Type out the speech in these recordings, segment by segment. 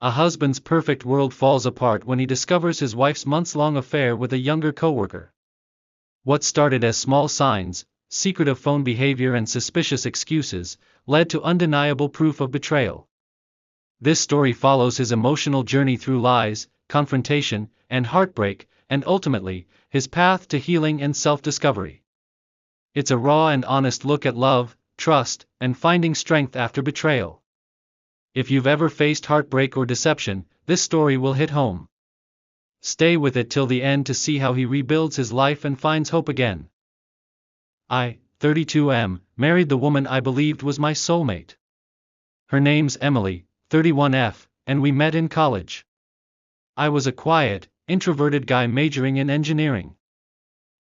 A husband's perfect world falls apart when he discovers his wife's months-long affair with a younger coworker. What started as small signs, secretive phone behavior and suspicious excuses, led to undeniable proof of betrayal. This story follows his emotional journey through lies, confrontation, and heartbreak, and ultimately, his path to healing and self-discovery. It's a raw and honest look at love, trust, and finding strength after betrayal. If you've ever faced heartbreak or deception, this story will hit home. Stay with it till the end to see how he rebuilds his life and finds hope again. I, 32, married the woman I believed was my soulmate. Her name's Emily, 31F, and we met in college. I was a quiet, introverted guy majoring in engineering.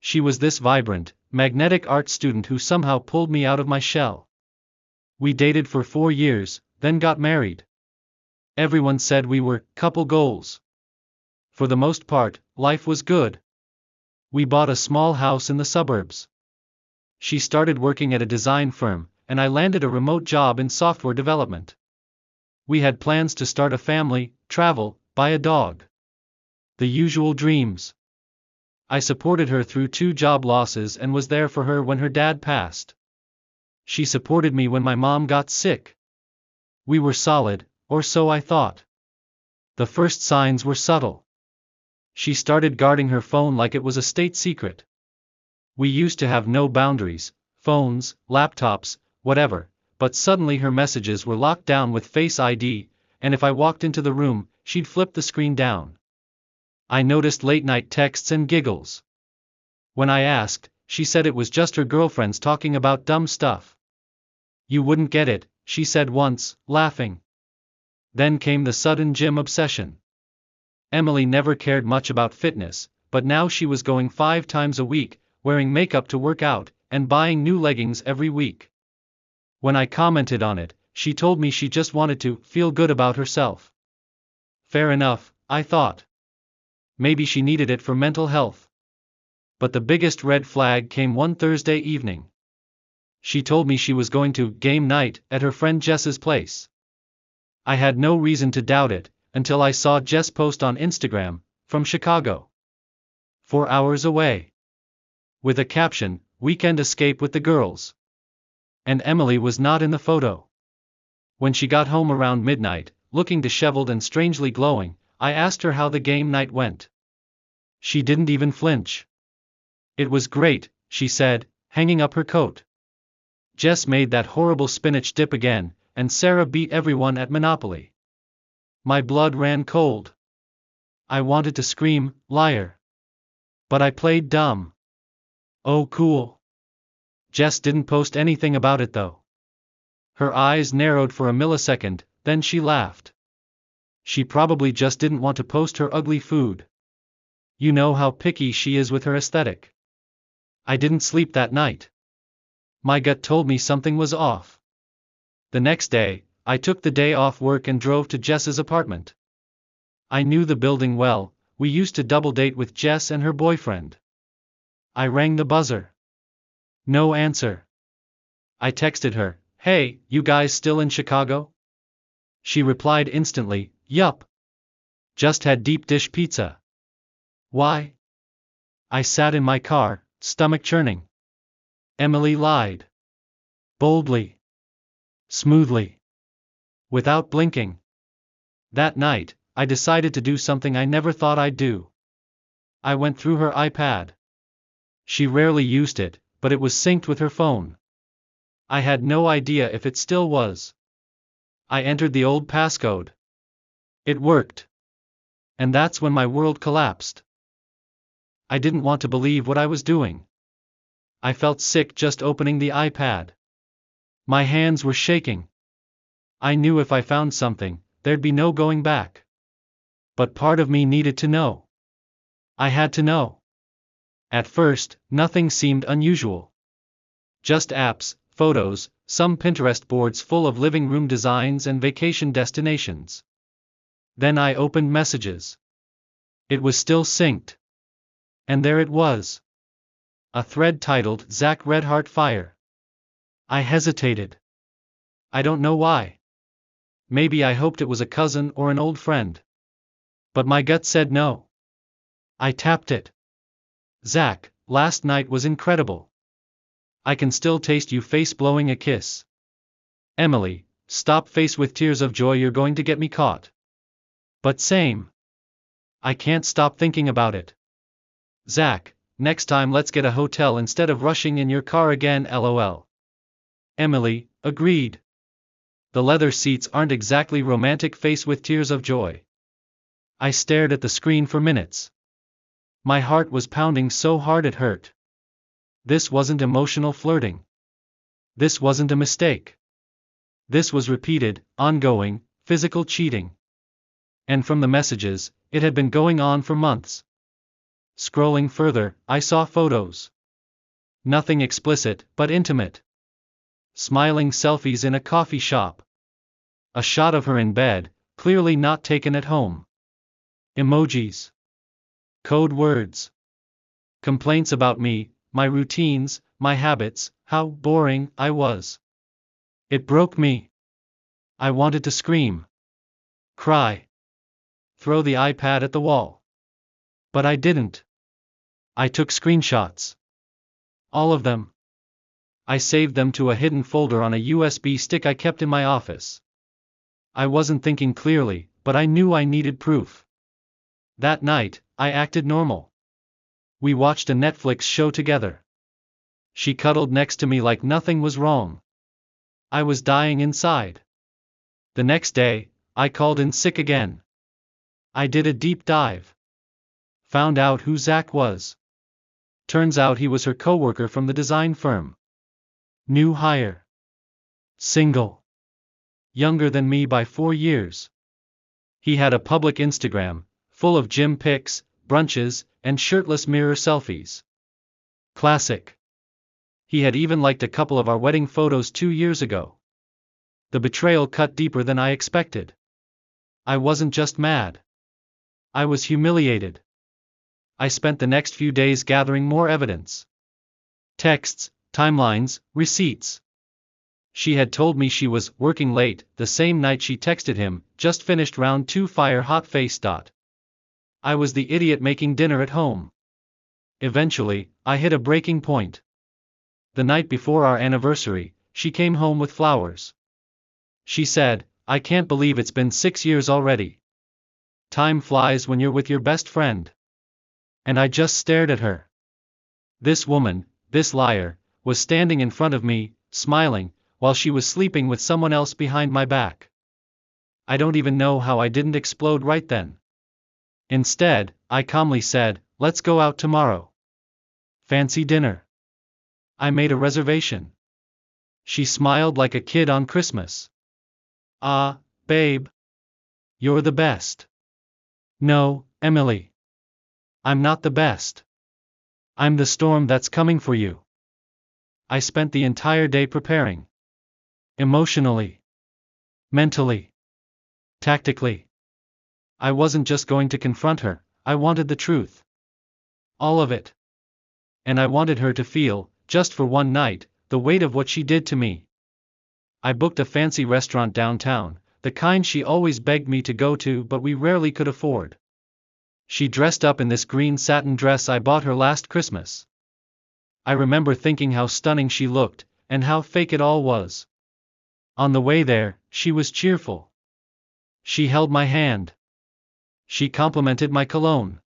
She was this vibrant, magnetic art student who somehow pulled me out of my shell. We dated for 4 years, then got married. Everyone said we were couple goals. For the most part, life was good. We bought a small house in the suburbs. She started working at a design firm, and I landed a remote job in software development. We had plans to start a family, travel, buy a dog. The usual dreams. I supported her through 2 job losses and was there for her when her dad passed. She supported me when my mom got sick. We were solid, or so I thought. The first signs were subtle. She started guarding her phone like it was a state secret. We used to have no boundaries, phones, laptops, whatever, but suddenly her messages were locked down with Face ID, and if I walked into the room, she'd flip the screen down. I noticed late-night texts and giggles. When I asked, she said it was just her girlfriends talking about dumb stuff. You wouldn't get it, she said once, laughing. Then came the sudden gym obsession. Emily never cared much about fitness, but now she was going 5 times a week, wearing makeup to work out, and buying new leggings every week. When I commented on it, she told me she just wanted to feel good about herself. Fair enough, I thought. Maybe she needed it for mental health. But the biggest red flag came one Thursday evening. She told me she was going to game night at her friend Jess's place. I had no reason to doubt it, until I saw Jess post on Instagram, from Chicago. 4 hours away. With a caption, "Weekend escape with the girls." And Emily was not in the photo. When she got home around midnight, looking disheveled and strangely glowing, I asked her how the game night went. She didn't even flinch. "It was great," she said, hanging up her coat. "Jess made that horrible spinach dip again, and Sarah beat everyone at Monopoly." My blood ran cold. I wanted to scream, "Liar!" But I played dumb. "Oh, cool." Jess didn't post anything about it though. Her eyes narrowed for a millisecond, then she laughed. She probably just didn't want to post her ugly food. You know how picky she is with her aesthetic. I didn't sleep that night. My gut told me something was off. The next day, I took the day off work and drove to Jess's apartment. I knew the building well, we used to double date with Jess and her boyfriend. I rang the buzzer. No answer. I texted her, "Hey, you guys still in Chicago?" She replied instantly, "Yup. Just had deep dish pizza." Why? I sat in my car, stomach churning. Emily lied. Boldly. Smoothly. Without blinking. That night, I decided to do something I never thought I'd do. I went through her iPad. She rarely used it, but it was synced with her phone. I had no idea if it still was. I entered the old passcode. It worked. And that's when my world collapsed. I didn't want to believe what I was doing. I felt sick just opening the iPad. My hands were shaking. I knew if I found something, there'd be no going back. But part of me needed to know. I had to know. At first, nothing seemed unusual. Just apps, photos, some Pinterest boards full of living room designs and vacation destinations. Then I opened messages. It was still synced. And there it was. A thread titled "Zach Redheart Fire." I hesitated. I don't know why. Maybe I hoped it was a cousin or an old friend. But my gut said no. I tapped it. Zach, last night was incredible. I can still taste you face blowing a kiss. Emily, stop face with tears of joy, you're going to get me caught. But same. I can't stop thinking about it. Zach, next time let's get a hotel instead of rushing in your car again, lol. Emily, agreed. The leather seats aren't exactly romantic, face with tears of joy. I stared at the screen for minutes. My heart was pounding so hard it hurt. This wasn't emotional flirting. This wasn't a mistake. This was repeated, ongoing, physical cheating. And from the messages, it had been going on for months. Scrolling further, I saw photos. Nothing explicit, but intimate. Smiling selfies in a coffee shop. A shot of her in bed, clearly not taken at home. Emojis. Code words. Complaints about me, my routines, my habits, how boring I was. It broke me. I wanted to scream. Cry. Throw the iPad at the wall. But I didn't. I took screenshots. All of them. I saved them to a hidden folder on a USB stick I kept in my office. I wasn't thinking clearly, but I knew I needed proof. That night, I acted normal. We watched a Netflix show together. She cuddled next to me like nothing was wrong. I was dying inside. The next day, I called in sick again. I did a deep dive. Found out who Zach was. Turns out he was her coworker from the design firm. New hire. Single. Younger than me by 4 years. He had a public Instagram, full of gym pics, brunches, and shirtless mirror selfies. Classic. He had even liked a couple of our wedding photos 2 years ago. The betrayal cut deeper than I expected. I wasn't just mad. I was humiliated. I spent the next few days gathering more evidence. Texts, timelines, receipts. She had told me she was working late the same night she texted him, just finished round 2 fire hot face. I was the idiot making dinner at home. Eventually, I hit a breaking point. The night before our anniversary, she came home with flowers. She said, "I can't believe it's been 6 years already. Time flies when you're with your best friend." And I just stared at her. This woman, this liar, was standing in front of me, smiling, while she was sleeping with someone else behind my back. I don't even know how I didn't explode right then. Instead, I calmly said, "Let's go out tomorrow. Fancy dinner. I made a reservation." She smiled like a kid on Christmas. "Ah, babe. You're the best." "No, Emily. I'm not the best. I'm the storm that's coming for you." I spent the entire day preparing. Emotionally. Mentally. Tactically. I wasn't just going to confront her, I wanted the truth. All of it. And I wanted her to feel, just for one night, the weight of what she did to me. I booked a fancy restaurant downtown, the kind she always begged me to go to but we rarely could afford. She dressed up in this green satin dress I bought her last Christmas. I remember thinking how stunning she looked, and how fake it all was. On the way there, she was cheerful. She held my hand. She complimented my cologne.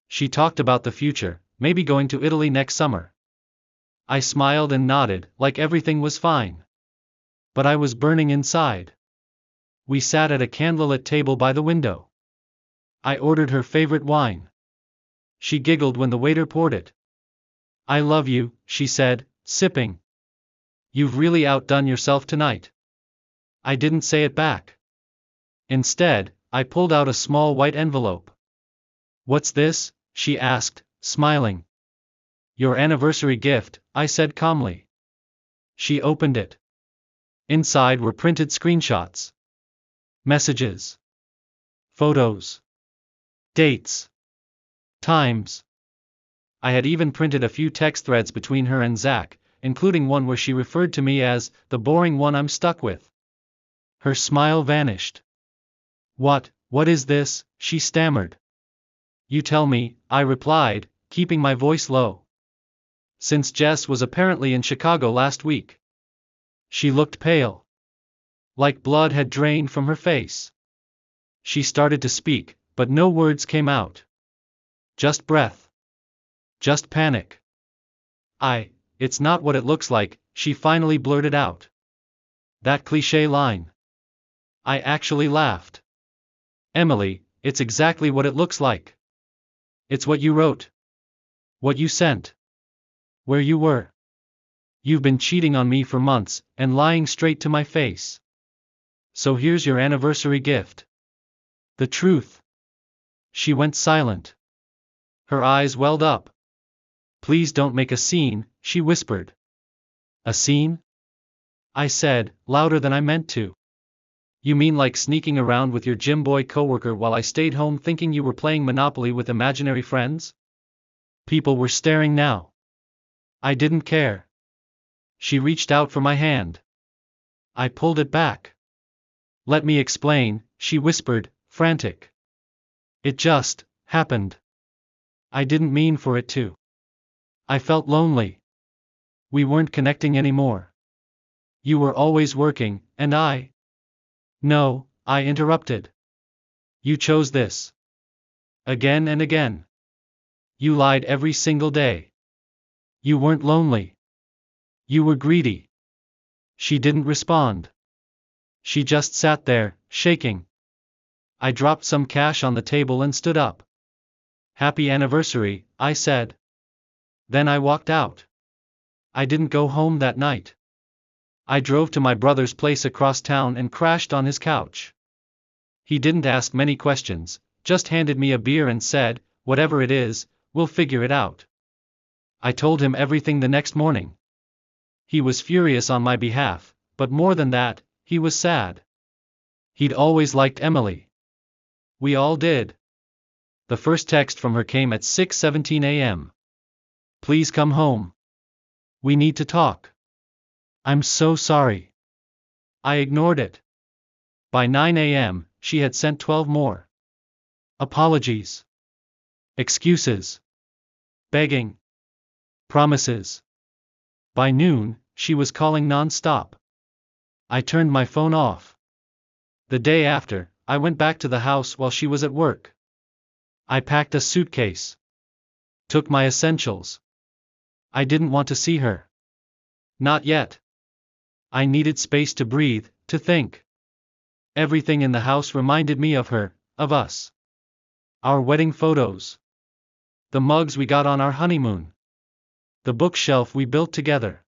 She talked about the future, maybe going to Italy next summer. I smiled and nodded, like everything was fine. But I was burning inside. We sat at a candlelit table by the window. I ordered her favorite wine. She giggled when the waiter poured it. "I love you," she said, sipping. "You've really outdone yourself tonight." I didn't say it back. Instead, I pulled out a small white envelope. "What's this?" she asked, smiling. "Your anniversary gift," I said calmly. She opened it. Inside were printed screenshots. Messages. Photos. Dates. Times. I had even printed a few text threads between her and Zach, including one where she referred to me as the boring one I'm stuck with. Her smile vanished. What is this?" she stammered. "You tell me," I replied, keeping my voice low. "Since Jess was apparently in Chicago last week." She looked pale. Like blood had drained from her face. She started to speak, but no words came out. Just breath. Just panic. It's not what it looks like," she finally blurted out. That cliché line. I actually laughed. "Emily, it's exactly what it looks like. It's what you wrote. What you sent. Where you were. You've been cheating on me for months, and lying straight to my face. So here's your anniversary gift. The truth." She went silent. Her eyes welled up. "Please don't make a scene," she whispered. "A scene?" I said, louder than I meant to. "You mean like sneaking around with your gym boy coworker while I stayed home thinking you were playing Monopoly with imaginary friends?" People were staring now. I didn't care. She reached out for my hand. I pulled it back. "Let me explain," she whispered, frantic. "It just happened. I didn't mean for it to. I felt lonely. We weren't connecting anymore. You were always working, and I—" "No," I interrupted. "You chose this. Again and again. You lied every single day. You weren't lonely. You were greedy." She didn't respond. She just sat there, shaking. I dropped some cash on the table and stood up. "Happy anniversary," I said. Then I walked out. I didn't go home that night. I drove to my brother's place across town and crashed on his couch. He didn't ask many questions, just handed me a beer and said, "Whatever it is, we'll figure it out." I told him everything the next morning. He was furious on my behalf, but more than that, he was sad. He'd always liked Emily. We all did. The first text from her came at 6:17 a.m. "Please come home. We need to talk. I'm so sorry." I ignored it. By 9 a.m., she had sent 12 more. Apologies. Excuses. Begging. Promises. By noon, she was calling non-stop. I turned my phone off. The day after, I went back to the house while she was at work. I packed a suitcase. Took my essentials. I didn't want to see her. Not yet. I needed space to breathe, to think. Everything in the house reminded me of her, of us. Our wedding photos. The mugs we got on our honeymoon. The bookshelf we built together.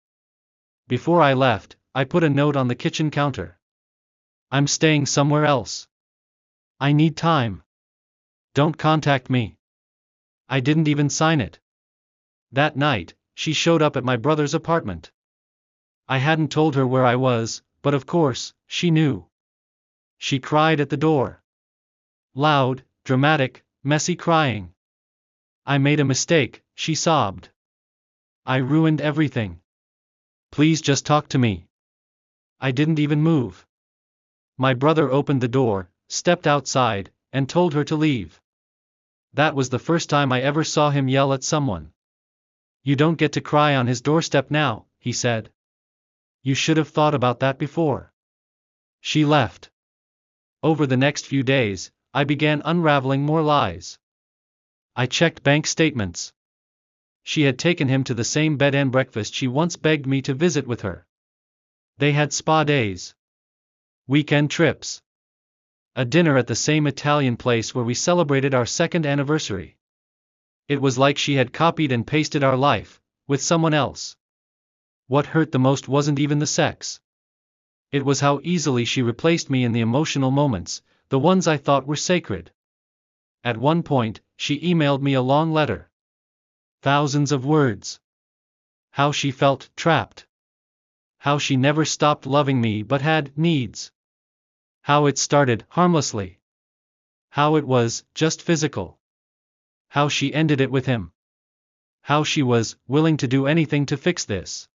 Before I left, I put a note on the kitchen counter. "I'm staying somewhere else. I need time. Don't contact me." I didn't even sign it. That night, she showed up at my brother's apartment. I hadn't told her where I was, but of course, she knew. She cried at the door. Loud, dramatic, messy crying. "I made a mistake," she sobbed. "I ruined everything. Please just talk to me." I didn't even move. My brother opened the door, stepped outside, and told her to leave. That was the first time I ever saw him yell at someone. "You don't get to cry on his doorstep now," he said. "You should have thought about that before." She left. Over the next few days, I began unraveling more lies. I checked bank statements. She had taken him to the same bed and breakfast she once begged me to visit with her. They had spa days. Weekend trips. A dinner at the same Italian place where we celebrated our second anniversary. It was like she had copied and pasted our life, with someone else. What hurt the most wasn't even the sex. It was how easily she replaced me in the emotional moments, the ones I thought were sacred. At one point, she emailed me a long letter. Thousands of words. How she felt trapped. How she never stopped loving me but had needs. How it started harmlessly. How it was just physical. How she ended it with him. How she was willing to do anything to fix this.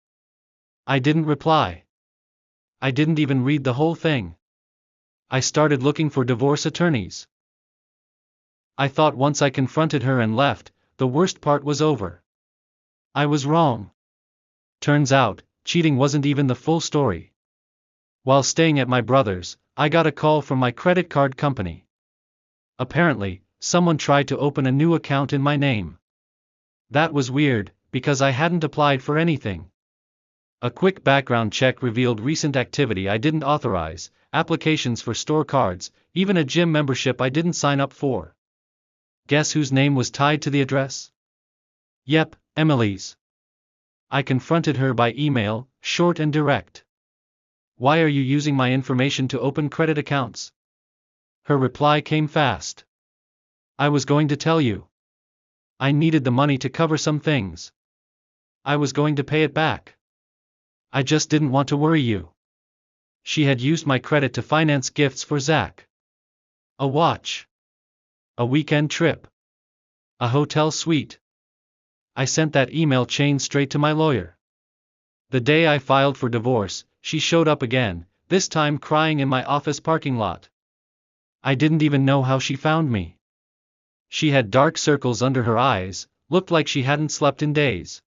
I didn't reply. I didn't even read the whole thing. I started looking for divorce attorneys. I thought once I confronted her and left, the worst part was over. I was wrong. Turns out, cheating wasn't even the full story. While staying at my brother's, I got a call from my credit card company. Apparently, someone tried to open a new account in my name. That was weird, because I hadn't applied for anything. A quick background check revealed recent activity I didn't authorize, applications for store cards, even a gym membership I didn't sign up for. Guess whose name was tied to the address? Yep, Emily's. I confronted her by email, short and direct. Why are you using my information to open credit accounts? Her reply came fast. I was going to tell you. I needed the money to cover some things. I was going to pay it back. I just didn't want to worry you. She had used my credit to finance gifts for Zach. A watch. A weekend trip. A hotel suite. I sent that email chain straight to my lawyer. The day I filed for divorce, she showed up again, this time crying in my office parking lot. I didn't even know how she found me. She had dark circles under her eyes, looked like she hadn't slept in days.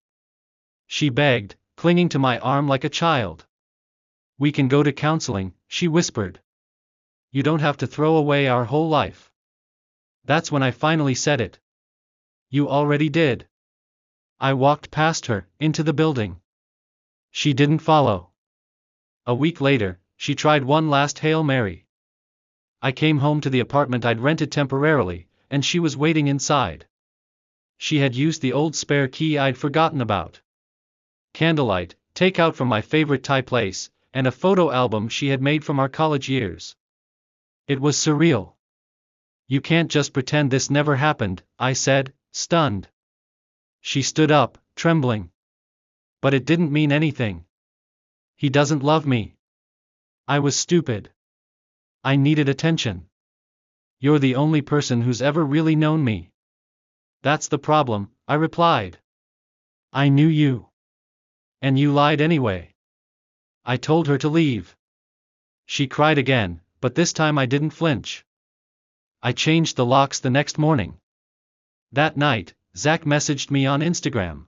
She begged, clinging to my arm like a child. We can go to counseling, she whispered. You don't have to throw away our whole life. That's when I finally said it. You already did. I walked past her, into the building. She didn't follow. A week later, she tried one last Hail Mary. I came home to the apartment I'd rented temporarily, and she was waiting inside. She had used the old spare key I'd forgotten about. Candlelight, takeout from my favorite Thai place, and a photo album she had made from our college years. It was surreal. You can't just pretend this never happened, I said, stunned. She stood up, trembling. But it didn't mean anything. He doesn't love me. I was stupid. I needed attention. You're the only person who's ever really known me. That's the problem, I replied. I knew you. And you lied anyway. I told her to leave. She cried again, but this time I didn't flinch. I changed the locks the next morning. That night, Zach messaged me on Instagram.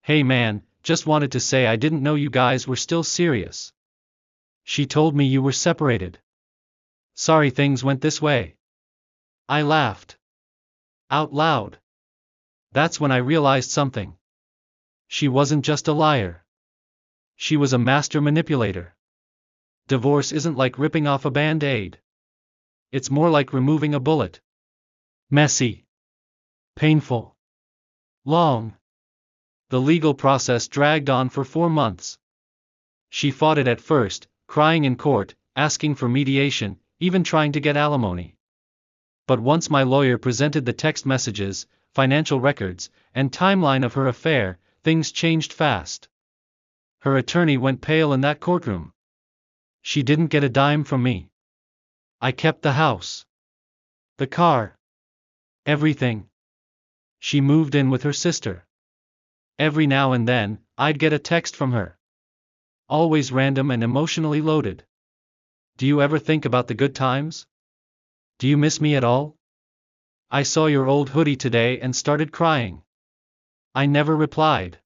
Hey man, just wanted to say I didn't know you guys were still serious. She told me you were separated. Sorry things went this way. I laughed. Out loud. That's when I realized something. She wasn't just a liar. She was a master manipulator. Divorce isn't like ripping off a band-aid. It's more like removing a bullet. Messy. Painful. Long. The legal process dragged on for 4 months. She fought it at first, crying in court, asking for mediation, even trying to get alimony. But once my lawyer presented the text messages, financial records, and timeline of her affair, things changed fast. Her attorney went pale in that courtroom. She didn't get a dime from me. I kept the house. The car. Everything. She moved in with her sister. Every now and then, I'd get a text from her. Always random and emotionally loaded. Do you ever think about the good times? Do you miss me at all? I saw your old hoodie today and started crying. I never replied.